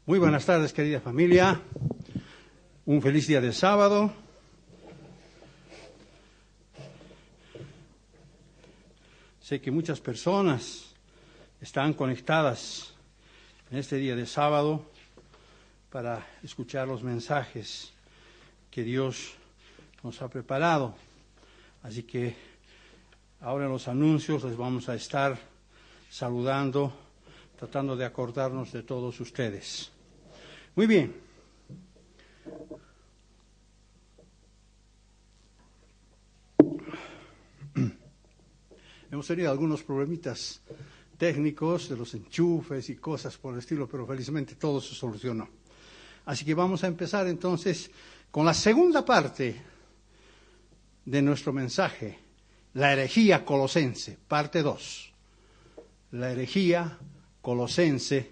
Muy buenas tardes, querida familia. Un feliz día de sábado. Sé que muchas personas están conectadas en este día de sábado para escuchar los mensajes que Dios nos ha preparado. Así que ahora en los anuncios les vamos a estar saludando, tratando de acordarnos de todos ustedes. Muy bien. Hemos tenido algunos problemitas técnicos de los enchufes y cosas por el estilo, pero felizmente todo se solucionó. Así que vamos a empezar entonces con la segunda parte de nuestro mensaje, la herejía colosense, parte 2. La herejía colosense,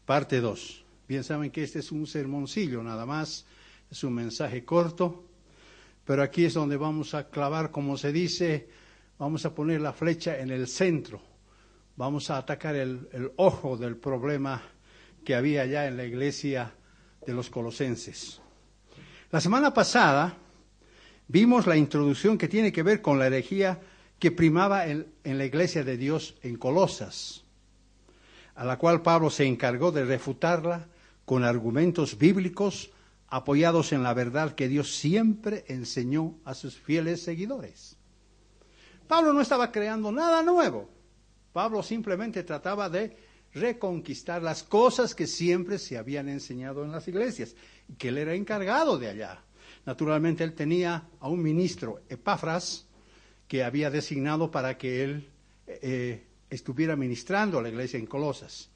parte 2. Bien saben que este es un sermoncillo nada más, es un mensaje corto, pero aquí es donde vamos a clavar, como se dice, vamos a poner la flecha en el centro, vamos a atacar el ojo del problema que había ya en la iglesia de los colosenses. La semana pasada vimos la introducción que tiene que ver con la herejía que primaba en la iglesia de Dios en Colosas, a la cual Pablo se encargó de refutarla con argumentos bíblicos apoyados en la verdad que Dios siempre enseñó a sus fieles seguidores. Pablo no estaba creando nada nuevo. Pablo simplemente trataba de reconquistar las cosas que siempre se habían enseñado en las iglesias, y que él era encargado de allá. Naturalmente él tenía a un ministro, Epafras, que había designado para que él estuviera ministrando a la iglesia en Colosas.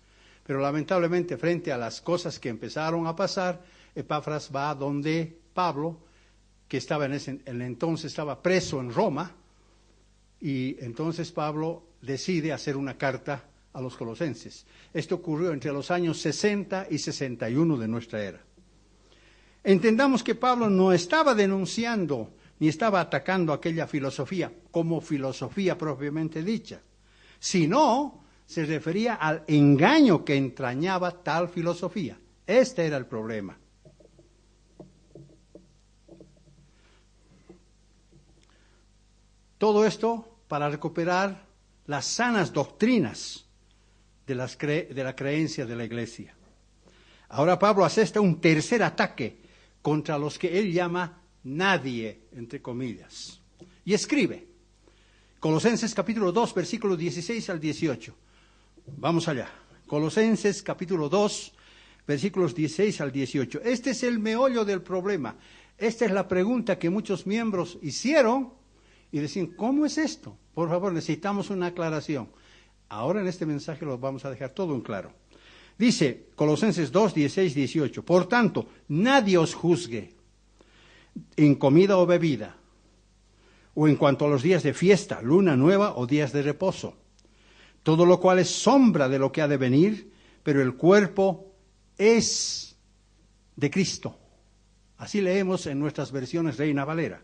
Pero lamentablemente, frente a las cosas que empezaron a pasar, Epafras va donde Pablo, que estaba en el entonces estaba preso en Roma, y entonces Pablo decide hacer una carta a los colosenses. Esto ocurrió entre los años 60 y 61 de nuestra era. Entendamos que Pablo no estaba denunciando ni estaba atacando aquella filosofía como filosofía propiamente dicha, sino se refería al engaño que entrañaba tal filosofía. Este era el problema. Todo esto para recuperar las sanas doctrinas de la creencia de la iglesia. Ahora Pablo asesta un tercer ataque contra los que él llama nadie, entre comillas. Y escribe, Colosenses capítulo 2, versículos 16 al 18. Vamos allá. Colosenses capítulo 2, versículos 16 al 18. Este es el meollo del problema. Esta es la pregunta que muchos miembros hicieron y decían, ¿cómo es esto? Por favor, necesitamos una aclaración. Ahora en este mensaje lo vamos a dejar todo en claro. Dice Colosenses 2, 16, 18. Por tanto, nadie os juzgue en comida o bebida, o en cuanto a los días de fiesta, luna nueva o días de reposo. Todo lo cual es sombra de lo que ha de venir, pero el cuerpo es de Cristo. Así leemos en nuestras versiones Reina Valera.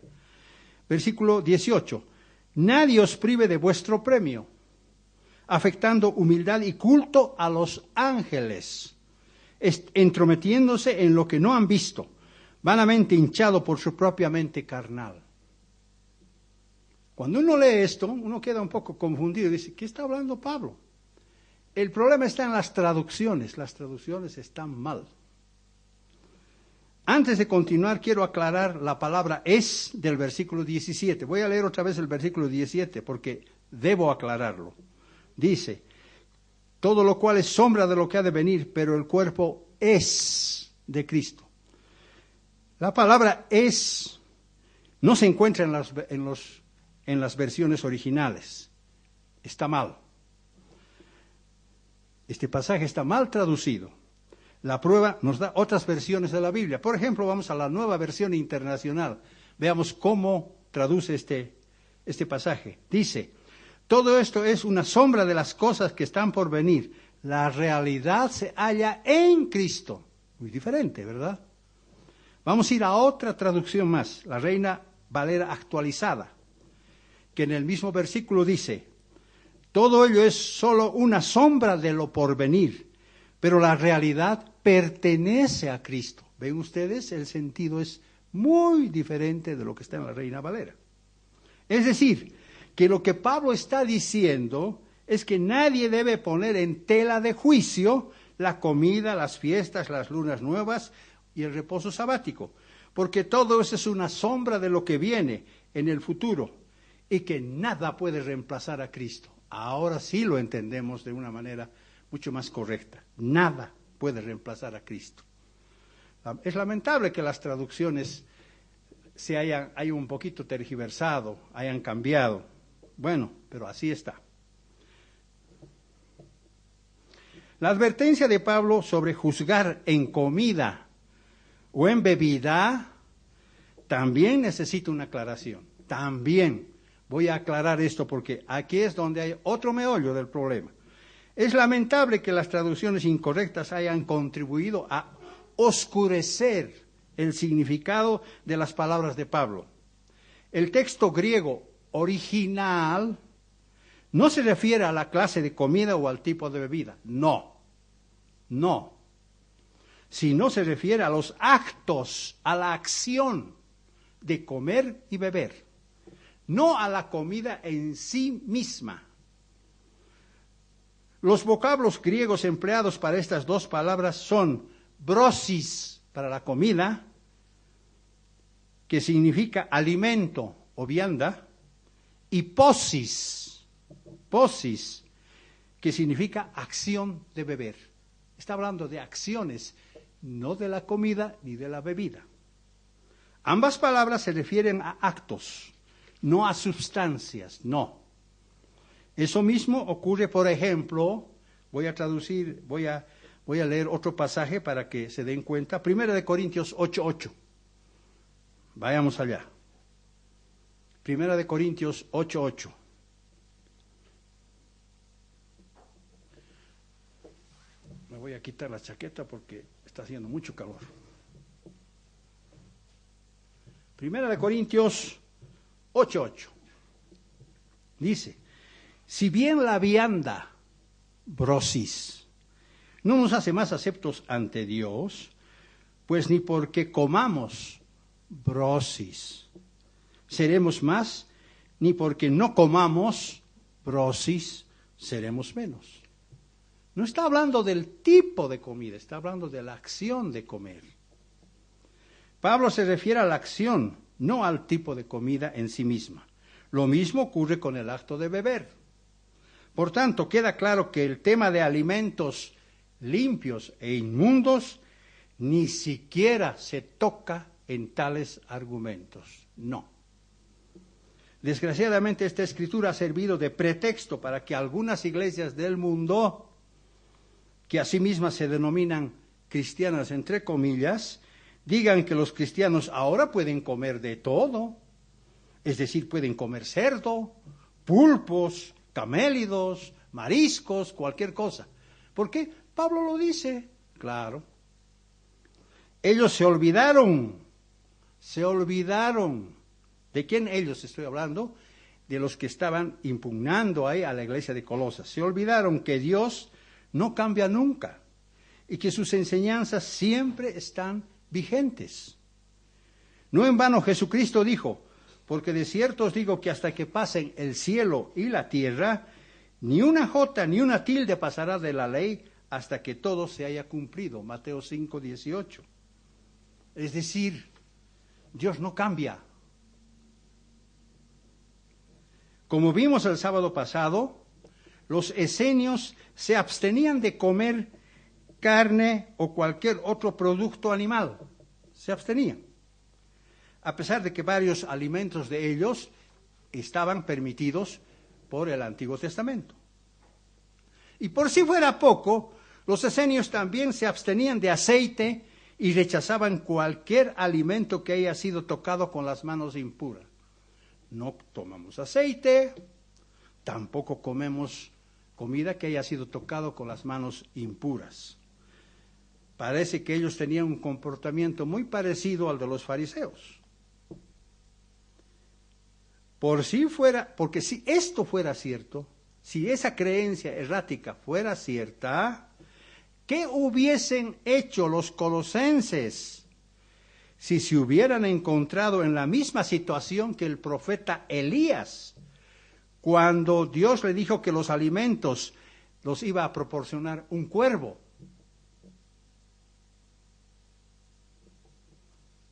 Versículo 18. Nadie os prive de vuestro premio, afectando humildad y culto a los ángeles, entrometiéndose en lo que no han visto, vanamente hinchado por su propia mente carnal. Cuando uno lee esto, uno queda un poco confundido y dice, ¿qué está hablando Pablo? El problema está en las traducciones están mal. Antes de continuar, quiero aclarar la palabra es del versículo 17. Voy a leer otra vez el versículo 17 porque debo aclararlo. Dice, todo lo cual es sombra de lo que ha de venir, pero el cuerpo es de Cristo. La palabra es no se encuentra en las versiones originales. Está mal. Este pasaje está mal traducido. La prueba nos da otras versiones de la Biblia. Por ejemplo, vamos a la Nueva Versión Internacional. Veamos cómo traduce este pasaje. Dice, todo esto es una sombra de las cosas que están por venir. La realidad se halla en Cristo. Muy diferente, ¿verdad? Vamos a ir a otra traducción más, la Reina Valera actualizada, que en el mismo versículo dice, todo ello es solo una sombra de lo por venir, pero la realidad pertenece a Cristo. ¿Ven ustedes? El sentido es muy diferente de lo que está en la Reina Valera. Es decir, que lo que Pablo está diciendo es que nadie debe poner en tela de juicio la comida, las fiestas, las lunas nuevas y el reposo sabático, porque todo eso es una sombra de lo que viene en el futuro y que nada puede reemplazar a Cristo. Ahora sí lo entendemos de una manera mucho más correcta. Nada puede reemplazar a Cristo. Es lamentable que las traducciones hayan un poquito tergiversado, hayan cambiado. Bueno, pero así está. La advertencia de Pablo sobre juzgar en comida o en bebida también necesita una aclaración. También voy a aclarar esto porque aquí es donde hay otro meollo del problema. Es lamentable que las traducciones incorrectas hayan contribuido a oscurecer el significado de las palabras de Pablo. El texto griego original no se refiere a la clase de comida o al tipo de bebida. No. Sino se refiere a los actos, a la acción de comer y beber. No a la comida en sí misma. Los vocablos griegos empleados para estas dos palabras son brosis para la comida, que significa alimento o vianda, y posis, que significa acción de beber. Está hablando de acciones, no de la comida ni de la bebida. Ambas palabras se refieren a actos, no a sustancias, no. Eso mismo ocurre, por ejemplo, voy a leer otro pasaje para que se den cuenta. 1 Corintios 8:8. Vayamos allá. 1 Corintios 8:8. Me voy a quitar la chaqueta porque está haciendo mucho calor. 1 Corintios 8:8. Dice: si bien la vianda, brosis, no nos hace más aceptos ante Dios, pues ni porque comamos, brosis, seremos más, ni porque no comamos, brosis, seremos menos. No está hablando del tipo de comida, está hablando de la acción de comer. Pablo se refiere a la acción, no al tipo de comida en sí misma. Lo mismo ocurre con el acto de beber. Por tanto, queda claro que el tema de alimentos limpios e inmundos ni siquiera se toca en tales argumentos. No. Desgraciadamente, esta escritura ha servido de pretexto para que algunas iglesias del mundo, que a sí mismas se denominan cristianas entre comillas, digan que los cristianos ahora pueden comer de todo, es decir, pueden comer cerdo, pulpos, camélidos, mariscos, cualquier cosa. ¿Por qué? Pablo lo dice, claro. Ellos se olvidaron. ¿De quién ellos estoy hablando? De los que estaban impugnando ahí a la iglesia de Colosas. Se olvidaron que Dios no cambia nunca y que sus enseñanzas siempre están vigentes. No en vano Jesucristo dijo: porque de cierto os digo que hasta que pasen el cielo y la tierra, ni una jota ni una tilde pasará de la ley hasta que todo se haya cumplido. Mateo 5:18. Es decir, Dios no cambia. Como vimos el sábado pasado, los esenios se abstenían de comer carne o cualquier otro producto animal. Se abstenían. A pesar de que varios alimentos de ellos estaban permitidos por el Antiguo Testamento. Y por si fuera poco, los esenios también se abstenían de aceite y rechazaban cualquier alimento que haya sido tocado con las manos impuras. No tomamos aceite, tampoco comemos comida que haya sido tocado con las manos impuras. Parece que ellos tenían un comportamiento muy parecido al de los fariseos. Porque si esto fuera cierto, si esa creencia errática fuera cierta, ¿Qué hubiesen hecho los colosenses si se hubieran encontrado en la misma situación que el profeta Elías, cuando Dios le dijo que los alimentos los iba a proporcionar un cuervo?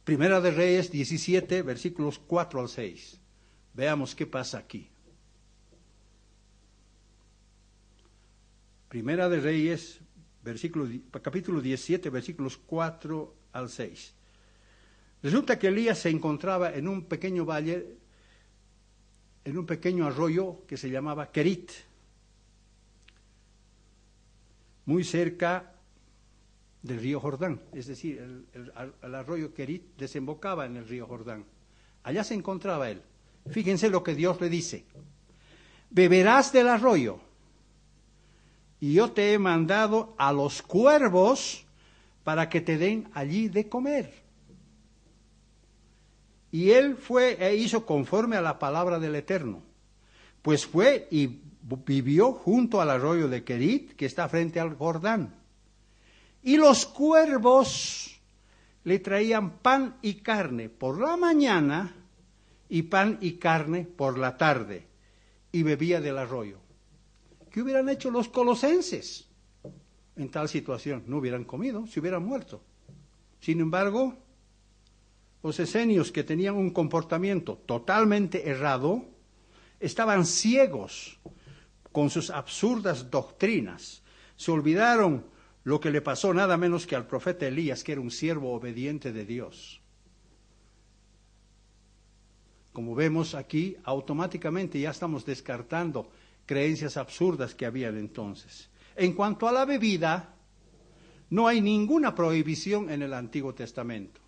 Primera de Reyes 17, versículos 4 al 6. Veamos qué pasa aquí. Primera de Reyes, capítulo 17, versículos 4 al 6. Resulta que Elías se encontraba en un pequeño valle, en un pequeño arroyo que se llamaba Kerit, muy cerca del río Jordán, es decir, el arroyo Kerit desembocaba en el río Jordán. Allá se encontraba él. Fíjense lo que Dios le dice: beberás del arroyo, y yo te he mandado a los cuervos para que te den allí de comer. Y él fue e hizo conforme a la palabra del Eterno, pues fue y vivió junto al arroyo de Kerit, que está frente al Jordán. Y los cuervos le traían pan y carne por la mañana y pan y carne por la tarde, y bebía del arroyo. ¿Qué hubieran hecho los colosenses en tal situación? No hubieran comido, se hubieran muerto. Sin embargo, los esenios, que tenían un comportamiento totalmente errado, estaban ciegos con sus absurdas doctrinas. Se olvidaron lo que le pasó nada menos que al profeta Elías, que era un siervo obediente de Dios. Como vemos aquí, automáticamente ya estamos descartando creencias absurdas que habían entonces. En cuanto a la bebida, no hay ninguna prohibición en el Antiguo Testamento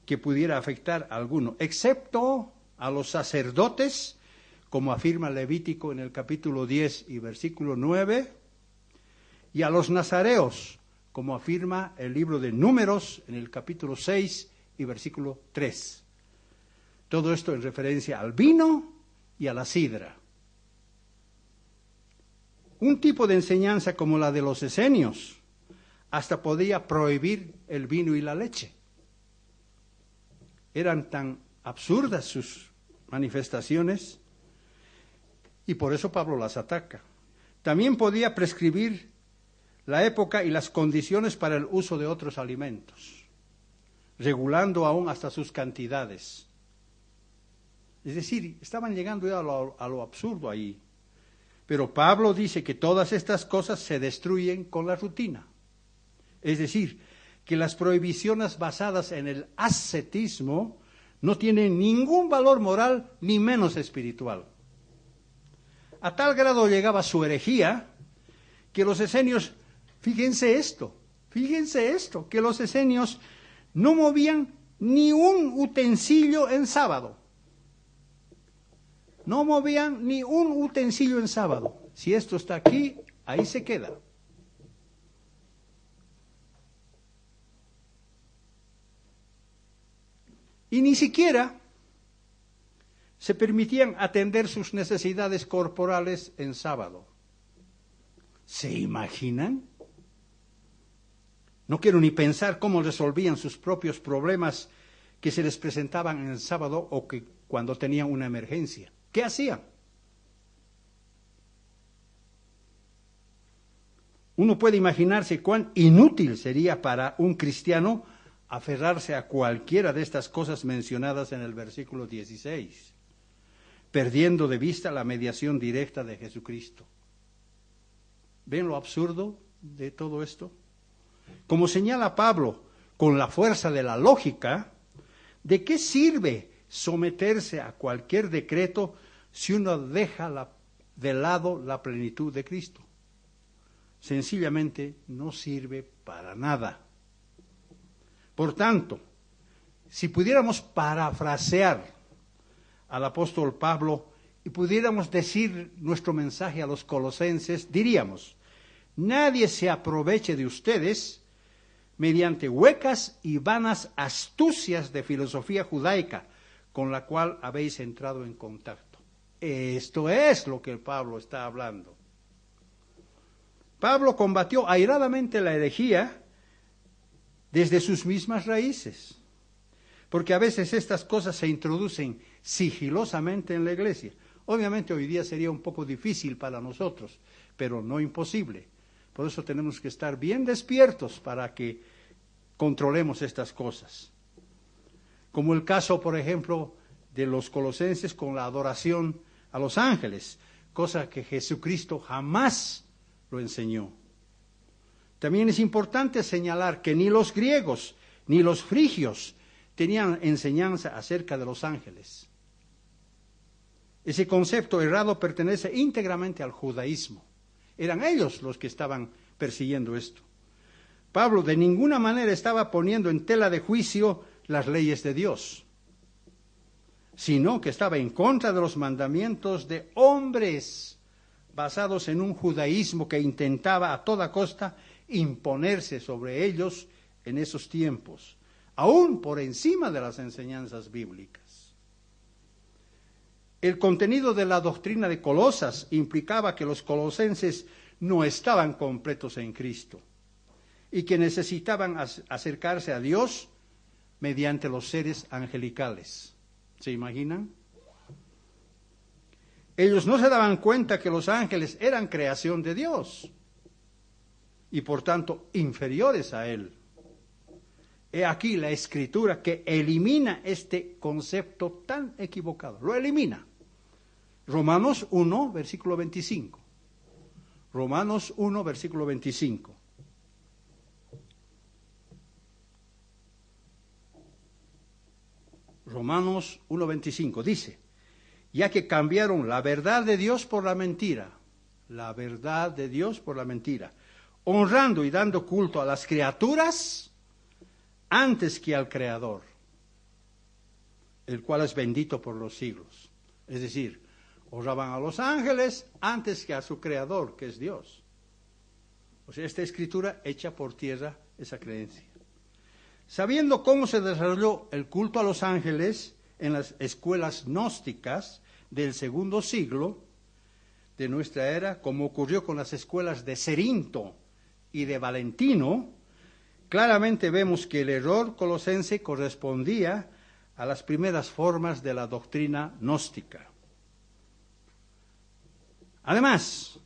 que pudiera afectar a alguno, excepto a los sacerdotes, como afirma Levítico en el capítulo 10 y versículo 9, y a los nazareos, como afirma el libro de Números en el capítulo 6 y versículo 3. Todo esto en referencia al vino y a la sidra. Un tipo de enseñanza como la de los esenios hasta podía prohibir el vino y la leche. Eran tan absurdas sus manifestaciones y por eso Pablo las ataca. También podía prescribir la época y las condiciones para el uso de otros alimentos, regulando aún hasta sus cantidades. Es decir, estaban llegando ya a lo absurdo ahí. Pero Pablo dice que todas estas cosas se destruyen con la rutina. Es decir, que las prohibiciones basadas en el ascetismo no tienen ningún valor moral ni menos espiritual. A tal grado llegaba su herejía que los esenios, fíjense esto, que los esenios no movían ni un utensilio en sábado. No movían ni un utensilio en sábado. Si esto está aquí, ahí se queda. Y ni siquiera se permitían atender sus necesidades corporales en sábado. ¿Se imaginan? No quiero ni pensar cómo resolvían sus propios problemas que se les presentaban en el sábado o que cuando tenían una emergencia. ¿Qué hacían? Uno puede imaginarse cuán inútil sería para un cristiano aferrarse a cualquiera de estas cosas mencionadas en el versículo 16, perdiendo de vista la mediación directa de Jesucristo. ¿Ven lo absurdo de todo esto? Como señala Pablo, con la fuerza de la lógica, ¿de qué sirve someterse a cualquier decreto si uno deja de lado la plenitud de Cristo? Sencillamente no sirve para nada. Por tanto, si pudiéramos parafrasear al apóstol Pablo y pudiéramos decir nuestro mensaje a los colosenses, diríamos: nadie se aproveche de ustedes mediante huecas y vanas astucias de filosofía judaica con la cual habéis entrado en contacto. Esto es lo que Pablo está hablando. Pablo combatió airadamente la herejía desde sus mismas raíces, porque a veces estas cosas se introducen sigilosamente en la iglesia. Obviamente hoy día sería un poco difícil para nosotros, pero no imposible. Por eso tenemos que estar bien despiertos para que controlemos estas cosas. Como el caso, por ejemplo, de los colosenses con la adoración a los ángeles, cosa que Jesucristo jamás lo enseñó. También es importante señalar que ni los griegos ni los frigios tenían enseñanza acerca de los ángeles. Ese concepto errado pertenece íntegramente al judaísmo. Eran ellos los que estaban persiguiendo esto. Pablo de ninguna manera estaba poniendo en tela de juicio las leyes de Dios, sino que estaba en contra de los mandamientos de hombres basados en un judaísmo que intentaba a toda costa imponerse sobre ellos en esos tiempos, aún por encima de las enseñanzas bíblicas. El contenido de la doctrina de Colosas implicaba que los colosenses no estaban completos en Cristo y que necesitaban acercarse a Dios mediante los seres angelicales. ¿Se imaginan? Ellos no se daban cuenta que los ángeles eran creación de Dios y por tanto inferiores a Él. He aquí la Escritura que elimina este concepto tan equivocado. Lo elimina. Romanos 1, versículo 25. Romanos 1, versículo 25. Romanos 1, 25 dice, ya que cambiaron la verdad de Dios por la mentira, la verdad de Dios por la mentira, honrando y dando culto a las criaturas antes que al Creador, el cual es bendito por los siglos. Es decir, honraban a los ángeles antes que a su Creador, que es Dios. O sea, esta escritura echa por tierra esa creencia. Sabiendo cómo se desarrolló el culto a los ángeles en las escuelas gnósticas del segundo siglo de nuestra era, como ocurrió con las escuelas de Cerinto y de Valentino, claramente vemos que el error colosense correspondía a las primeras formas de la doctrina gnóstica. Además,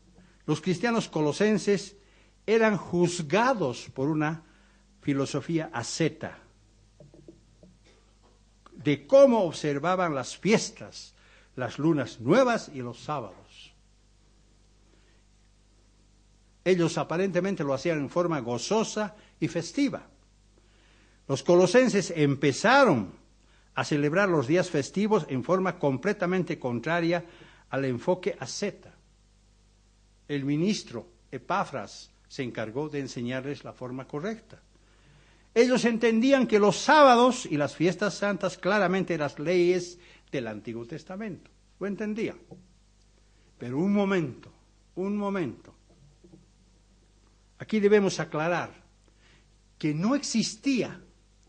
los cristianos colosenses eran juzgados por una filosofía asceta de cómo observaban las fiestas, las lunas nuevas y los sábados. Ellos aparentemente lo hacían en forma gozosa y festiva. Los colosenses empezaron a celebrar los días festivos en forma completamente contraria al enfoque asceta. El ministro Epafras se encargó de enseñarles la forma correcta. Ellos entendían que los sábados y las fiestas santas claramente eran las leyes del Antiguo Testamento. Lo entendían. Pero un momento. Aquí debemos aclarar que no existía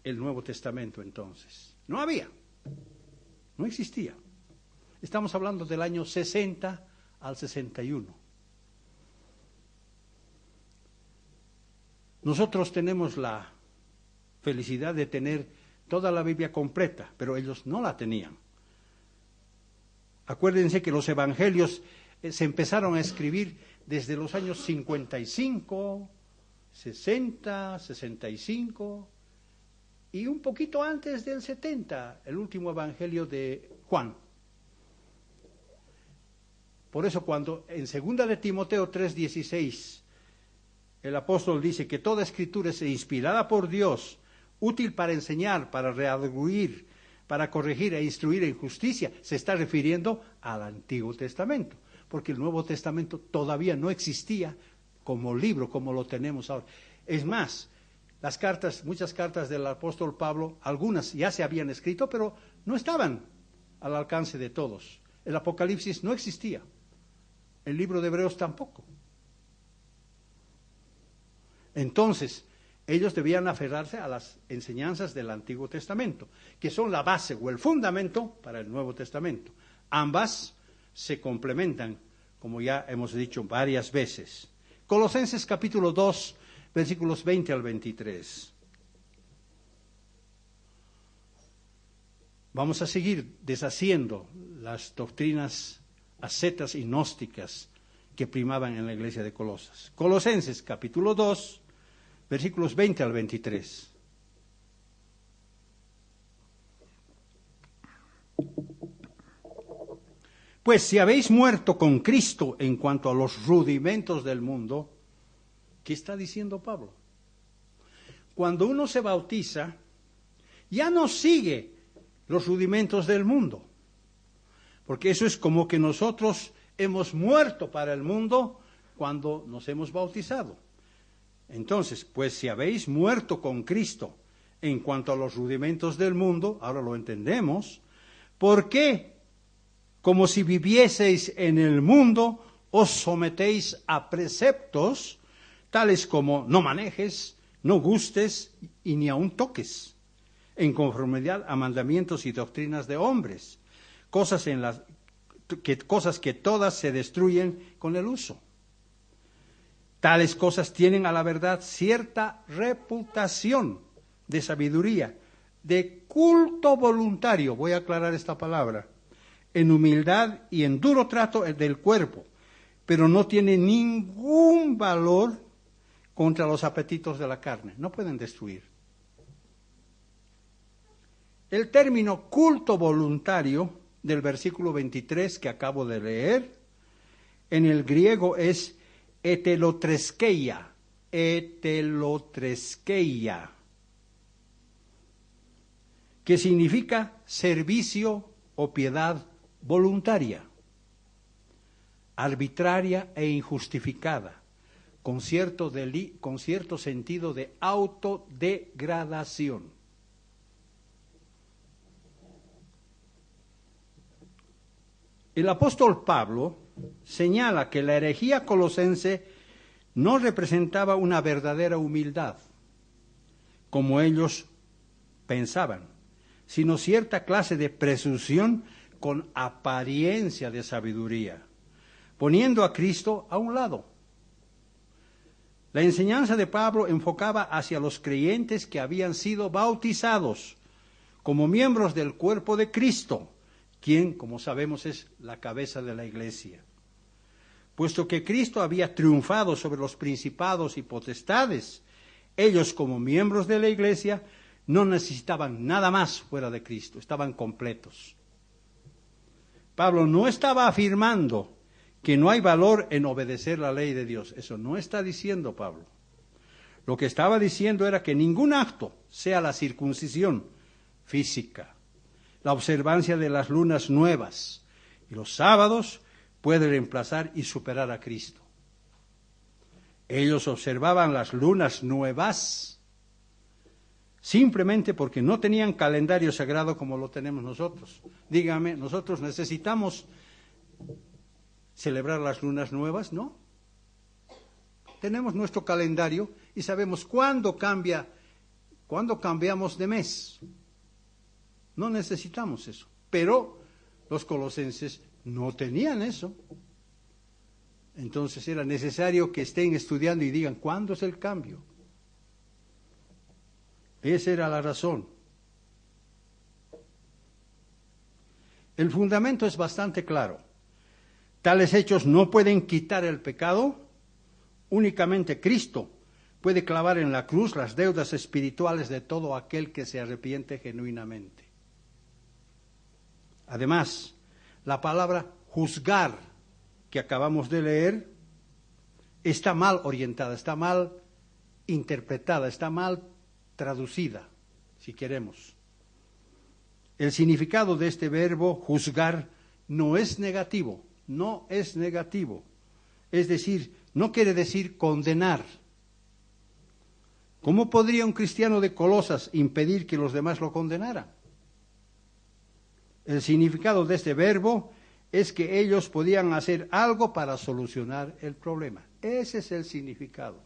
el Nuevo Testamento entonces. No había. No existía. Estamos hablando del año 60 al 61. Nosotros tenemos la felicidad de tener toda la Biblia completa, pero ellos no la tenían. Acuérdense que los evangelios se empezaron a escribir desde los años 55, 60, 65 y un poquito antes del 70, el último evangelio de Juan. Por eso cuando en 2 de Timoteo 3:16 el apóstol dice que toda escritura es inspirada por Dios, útil para enseñar, para redarguir, para corregir e instruir en justicia, se está refiriendo al Antiguo Testamento, porque el Nuevo Testamento todavía no existía como libro, como lo tenemos ahora. Es más, muchas cartas del apóstol Pablo, algunas ya se habían escrito, pero no estaban al alcance de todos. El Apocalipsis no existía, el libro de Hebreos tampoco. Entonces, ellos debían aferrarse a las enseñanzas del Antiguo Testamento, que son la base o el fundamento para el Nuevo Testamento. Ambas se complementan, como ya hemos dicho varias veces. Colosenses capítulo 2, versículos 20 al 23. Vamos a seguir deshaciendo las doctrinas ascetas y gnósticas que primaban en la iglesia de Colosas. Colosenses capítulo 2, versículos 20 al 23. Pues si habéis muerto con Cristo en cuanto a los rudimentos del mundo, ¿qué está diciendo Pablo? Cuando uno se bautiza, ya no sigue los rudimentos del mundo, porque eso es como que nosotros hemos muerto para el mundo cuando nos hemos bautizado. Entonces, pues si habéis muerto con Cristo en cuanto a los rudimentos del mundo, ahora lo entendemos, ¿por qué? Como si vivieseis en el mundo, os sometéis a preceptos tales como no manejes, no gustes y ni aun toques, en conformidad a mandamientos y doctrinas de hombres, cosas que todas se destruyen con el uso. Tales cosas tienen a la verdad cierta reputación de sabiduría, de culto voluntario, voy a aclarar esta palabra, en humildad y en duro trato del cuerpo, pero no tiene ningún valor contra los apetitos de la carne, no pueden destruir. El término culto voluntario del versículo 23 que acabo de leer, en el griego es etelotreskeia, que significa servicio o piedad voluntaria, arbitraria e injustificada, con cierto sentido de autodegradación. El apóstol Pablo señala que la herejía colosense no representaba una verdadera humildad, como ellos pensaban, sino cierta clase de presunción con apariencia de sabiduría, poniendo a Cristo a un lado. La enseñanza de Pablo enfocaba hacia los creyentes que habían sido bautizados como miembros del cuerpo de Cristo, quien, como sabemos, es la cabeza de la iglesia. Puesto que Cristo había triunfado sobre los principados y potestades, ellos como miembros de la iglesia no necesitaban nada más fuera de Cristo, estaban completos. Pablo no estaba afirmando que no hay valor en obedecer la ley de Dios, eso no está diciendo Pablo. Lo que estaba diciendo era que ningún acto, sea la circuncisión física, la observancia de las lunas nuevas y los sábados, puede reemplazar y superar a Cristo. Ellos observaban las lunas nuevas simplemente porque no tenían calendario sagrado como lo tenemos nosotros. Dígame, ¿nosotros necesitamos celebrar las lunas nuevas? No. Tenemos nuestro calendario y sabemos cuándo cambiamos de mes. No necesitamos eso. Pero los colosenses no tenían eso. Entonces era necesario que estén estudiando y digan, ¿cuándo es el cambio? Esa era la razón. El fundamento es bastante claro. Tales hechos no pueden quitar el pecado. Únicamente Cristo puede clavar en la cruz las deudas espirituales de todo aquel que se arrepiente genuinamente. Además, la palabra juzgar que acabamos de leer está mal orientada, está mal interpretada, está mal traducida, si queremos. El significado de este verbo juzgar no es negativo, no es negativo. Es decir, no quiere decir condenar. ¿Cómo podría un cristiano de Colosas impedir que los demás lo condenaran? El significado de este verbo es que ellos podían hacer algo para solucionar el problema. Ese es el significado,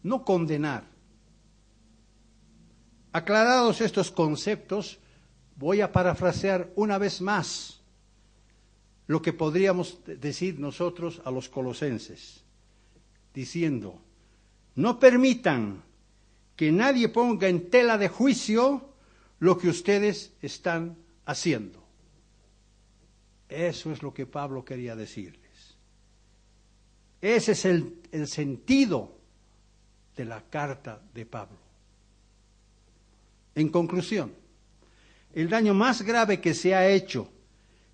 no condenar. Aclarados estos conceptos, voy a parafrasear una vez más lo que podríamos decir nosotros a los colosenses. diciendo, no permitan que nadie ponga en tela de juicio lo que ustedes están haciendo. Eso es lo que Pablo quería decirles. Ese es el sentido de la carta de Pablo. En conclusión, el daño más grave que se ha hecho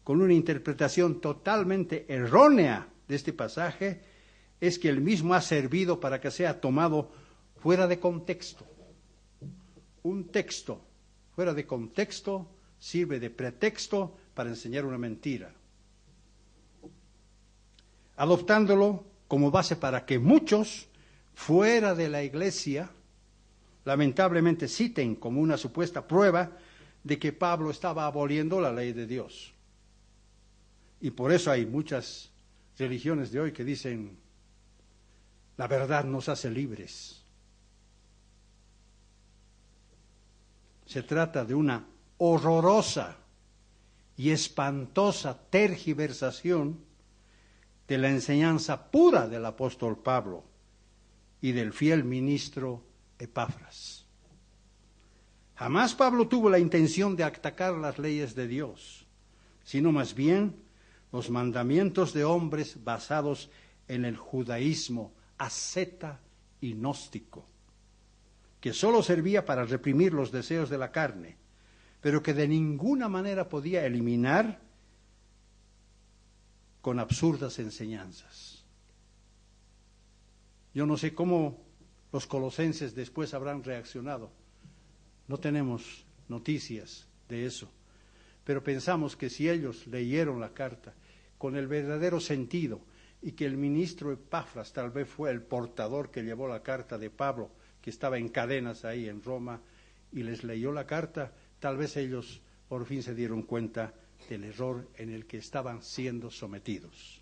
con una interpretación totalmente errónea de este pasaje es que el mismo ha servido para que sea tomado fuera de contexto. Un texto fuera de contexto sirve de pretexto para enseñar una mentira, adoptándolo como base para que muchos fuera de la iglesia lamentablemente citen como una supuesta prueba de que Pablo estaba aboliendo la ley de Dios. Y por eso hay muchas religiones de hoy que dicen, la verdad nos hace libres. Se trata de una horrorosa y espantosa tergiversación de la enseñanza pura del apóstol Pablo y del fiel ministro Epafras. Jamás Pablo tuvo la intención de atacar las leyes de Dios, sino más bien los mandamientos de hombres basados en el judaísmo asceta y gnóstico, que solo servía para reprimir los deseos de la carne, pero que de ninguna manera podía eliminar con absurdas enseñanzas. Yo no sé cómo los colosenses después habrán reaccionado. No tenemos noticias de eso, pero pensamos que si ellos leyeron la carta con el verdadero sentido y que el ministro Epafras tal vez fue el portador que llevó la carta de Pablo, que estaba en cadenas ahí en Roma, y les leyó la carta, tal vez ellos por fin se dieron cuenta del error en el que estaban siendo sometidos.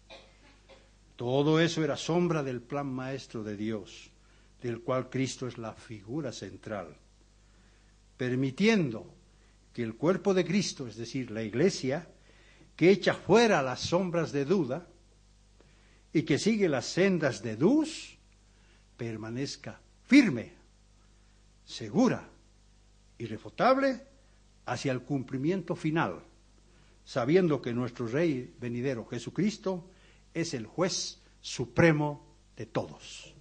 Todo eso era sombra del plan maestro de Dios, del cual Cristo es la figura central, permitiendo que el cuerpo de Cristo, es decir, la Iglesia, que echa fuera las sombras de duda y que sigue las sendas de luz, permanezca firme, segura, irrefutable hacia el cumplimiento final, sabiendo que nuestro Rey venidero, Jesucristo, es el juez supremo de todos.